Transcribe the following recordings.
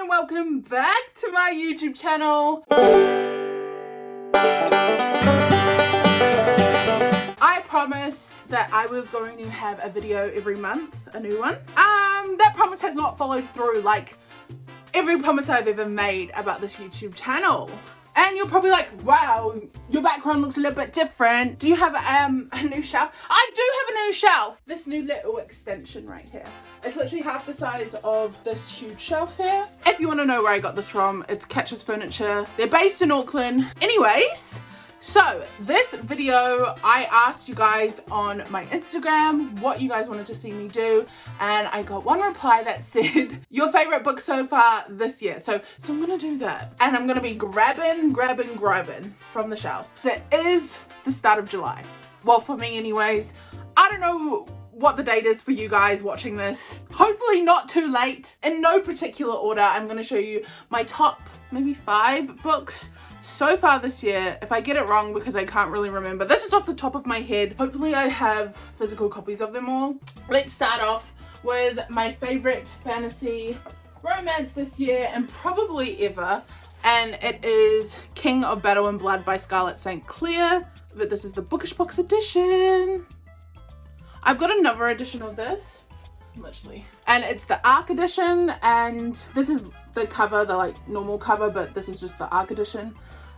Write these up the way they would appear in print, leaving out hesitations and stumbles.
and welcome back to my YouTube channel. I promised that I was going to have a video every month, a new one. That promise has not followed through like every promise I've ever made about this YouTube channel. And you're probably like, wow, your background looks a little bit different. Do you have a new shelf? I do have a new shelf. This new little extension right here. It's literally half the size of this huge shelf here. If you want to know where I got this from, it's Catcher's Furniture. They're based in Auckland. Anyways, so this video, I asked you guys on my Instagram what you guys wanted to see me do, and I got one reply that said your favorite book so far this year. So I'm gonna do that, and I'm gonna be grabbing from the shelves. It is the start of July. Well, for me anyways. I don't know what the date is for you guys watching this. Hopefully not too late. In no particular order, I'm gonna show you my top maybe 5 books so far this year. If I get it wrong, because I can't really remember, this is off the top of my head. Hopefully I have physical copies of them all. Let's start off with my favorite fantasy romance this year and probably ever, and it is King of Battle and Blood by Scarlett St. Clair, but this is the Bookish Box edition. I've got another edition of this, literally, and it's the ARC edition, and this is the cover, the like normal cover, but this is just the ARC edition.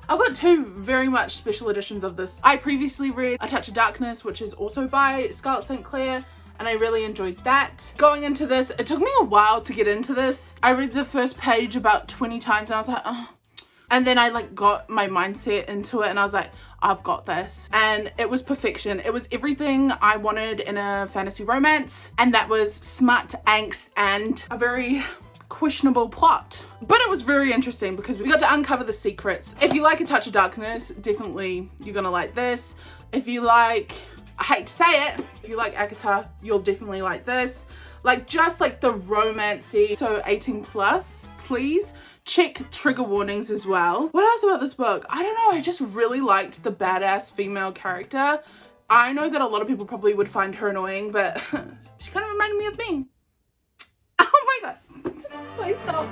I've got 2 very much special editions of this. I previously read A Touch of Darkness, which is also by Scarlett St. Clair, and I really enjoyed that. Going into this, it took me a while to get into this. I read the first page about 20 times and I was like, oh. And then I like got my mindset into it and I was like, I've got this. And it was perfection. It was everything I wanted in a fantasy romance, and that was smut, angst, and a very questionable plot. But it was very interesting because we got to uncover the secrets. If you like A Touch of Darkness, definitely you're gonna like this. If you like, I hate to say it, if you like Akata, you'll definitely like this. Like just like the romancy, so 18 plus, please check trigger warnings as well. What else about this book? I don't know, I just really liked the badass female character. I know that a lot of people probably would find her annoying, but she kind of reminded me of me. Oh my god. Please stop.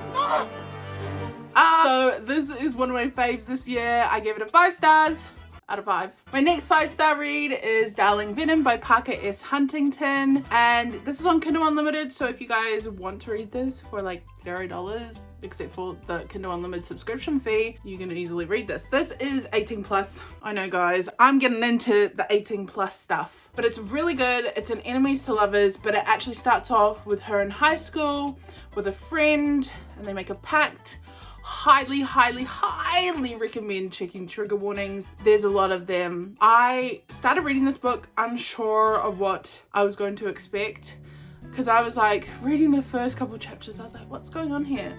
So this is one of my faves this year. I gave it a 5 stars out of 5. My next 5-star read is Darling Venom by Parker S. Huntington, and this is on Kindle Unlimited, so if you guys want to read this for like $0, except for the Kindle Unlimited subscription fee, you can easily read this. This is 18 plus. I know guys, I'm getting into the 18 plus stuff, but it's really good. It's an enemies to lovers, but it actually starts off with her in high school with a friend, and they make a pact. Highly recommend checking trigger warnings. There's a lot of them. I started reading this book unsure of what I was going to expect, because I was like reading the first couple chapters, I was like, what's going on here?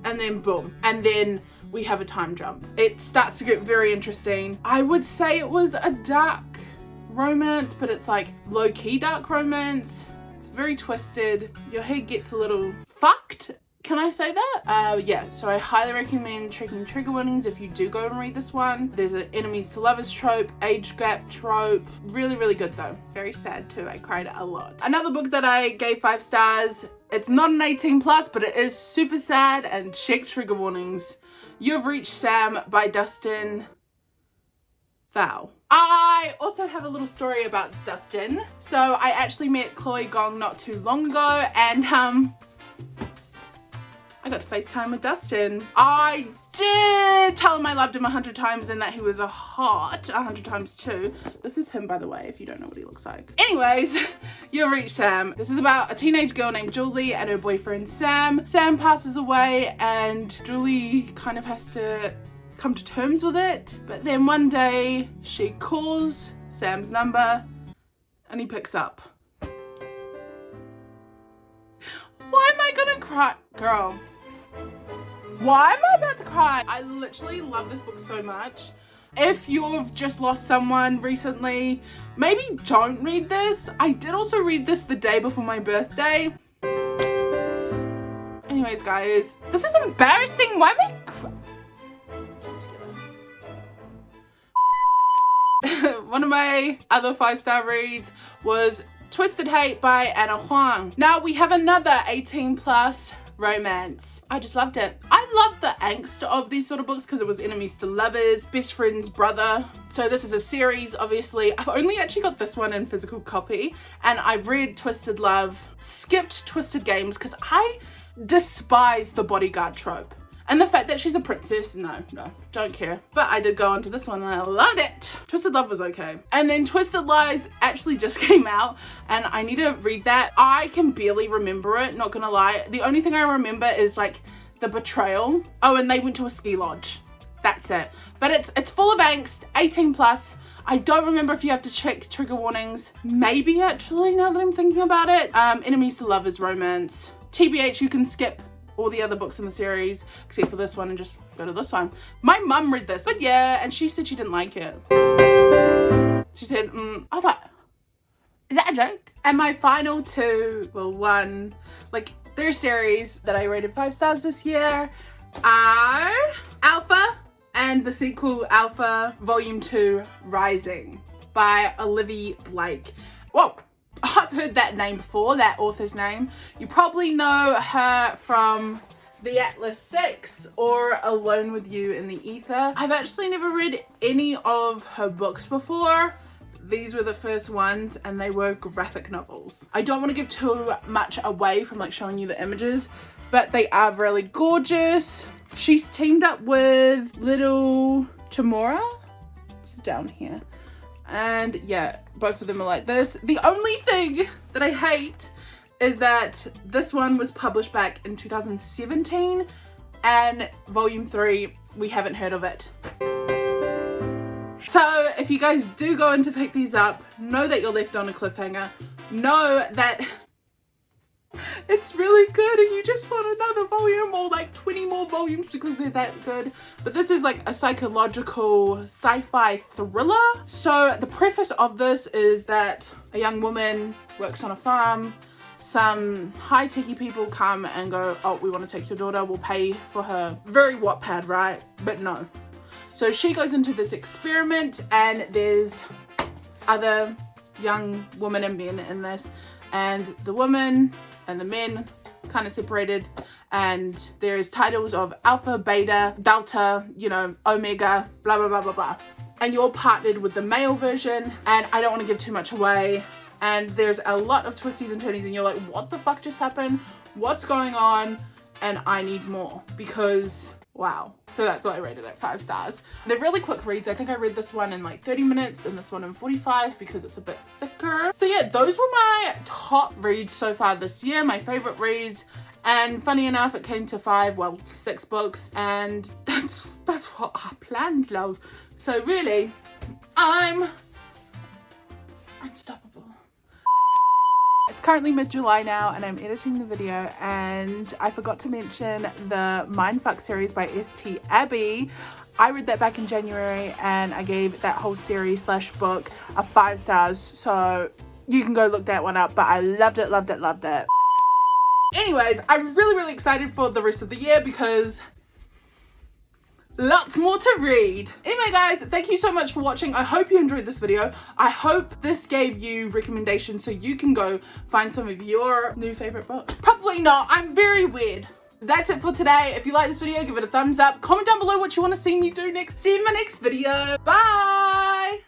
And then boom, and then we have a time jump. It starts to get very interesting. I would say it was a dark romance, but it's like low-key dark romance. It's very twisted. Your head gets a little fucked. Can I say that? Yeah, so I highly recommend checking trigger warnings if you do go and read this one. There's an enemies to lovers trope, age gap trope. Really good though. Very sad too, I cried a lot. Another book that I gave 5 stars, it's not an 18 plus, but it is super sad, and check trigger warnings. You've Reached Sam by Dustin Thau. I also have a little story about Dustin. So I actually met Chloe Gong not too long ago, and I got to FaceTime with Dustin. I did tell him I loved him 100 times and that he was a hot 100 times too. This is him, by the way, if you don't know what he looks like. Anyways, You've Reached Sam. This is about a teenage girl named Julie and her boyfriend Sam. Sam passes away and Julie kind of has to come to terms with it. But then one day she calls Sam's number and he picks up. Why am I gonna cry? Girl. Why am I about to cry? I literally love this book so much. If you've just lost someone recently, maybe don't read this. I did also read this the day before my birthday. Anyways, guys, this is embarrassing. Why am I One of my other 5-star reads was Twisted Hate by Anna Huang. Now we have another 18 plus romance. I just loved it. I love the angst of these sort of books because it was enemies to lovers, best friend's brother. So this is a series, obviously. I've only actually got this one in physical copy, and I've read Twisted Love, skipped Twisted Games because I despise the bodyguard trope. And the fact that she's a princess, no, don't care. But I did go on to this one and I loved it. Twisted Love was okay. And then Twisted Lies actually just came out and I need to read that. I can barely remember it, not gonna lie. The only thing I remember is like the betrayal. Oh, and they went to a ski lodge. That's it. But it's full of angst, 18 plus. I don't remember if you have to check trigger warnings. Maybe actually, now that I'm thinking about it. Enemies to Lovers romance. TBH, you can skip all the other books in the series except for this one and just go to this one. My mum read this, but yeah, and she said she didn't like it. She said, I was like, is that a joke? And my final two, well, one, like their series that I rated 5 stars this year are Alpha and the sequel Alpha Volume 2 Rising by Olivia Blake. Whoa. I've heard that name before, that author's name. You probably know her from The Atlas 6 or Alone with You in the Ether. I've actually never read any of her books before. These were the first ones and they were graphic novels. I don't want to give too much away from like showing you the images, but they are really gorgeous. She's teamed up with Little Chamora. It's down here. And yeah, both of them are like this. The only thing that I hate is that this one was published back in 2017 and volume 3, we haven't heard of it. So if you guys do go in to pick these up, know that you're left on a cliffhanger. Know that it's really good and you just want another volume or like 20 more volumes because they're that good. But this is like a psychological sci-fi thriller. So the preface of this is that a young woman works on a farm. Some high-techy people come and go, oh, we want to take your daughter, we'll pay for her. Very Wattpad, right? But no. So she goes into this experiment and there's other young women and men in this, and the women and the men kind of separated, and there's titles of Alpha, Beta, Delta, you know, Omega, blah blah blah blah blah, and you're partnered with the male version, and I don't want to give too much away, and there's a lot of twisties and turnies and you're like, what the fuck just happened, what's going on, and I need more because wow. So that's why I rated it 5 stars. They're really quick reads. I think I read this one in like 30 minutes and this one in 45 because it's a bit thicker. So yeah, those were my top reads so far this year, my favorite reads. And funny enough, it came to 6 books, and that's what I planned, love. So really, I'm unstoppable. It's currently mid-July now and I'm editing the video, and I forgot to mention the Mindfuck series by St. Abby. I read that back in January and I gave that whole series / book a 5 stars, so you can go look that one up, but I loved it, loved it, loved it. Anyways, I'm really excited for the rest of the year because lots more to read. Anyway guys, thank you so much for watching. I hope you enjoyed this video. I hope this gave you recommendations so you can go find some of your new favorite books. Probably not, I'm very weird. That's it for today. If you like this video, give it a thumbs up. Comment down below what you want to see me do next. See you in my next video. Bye!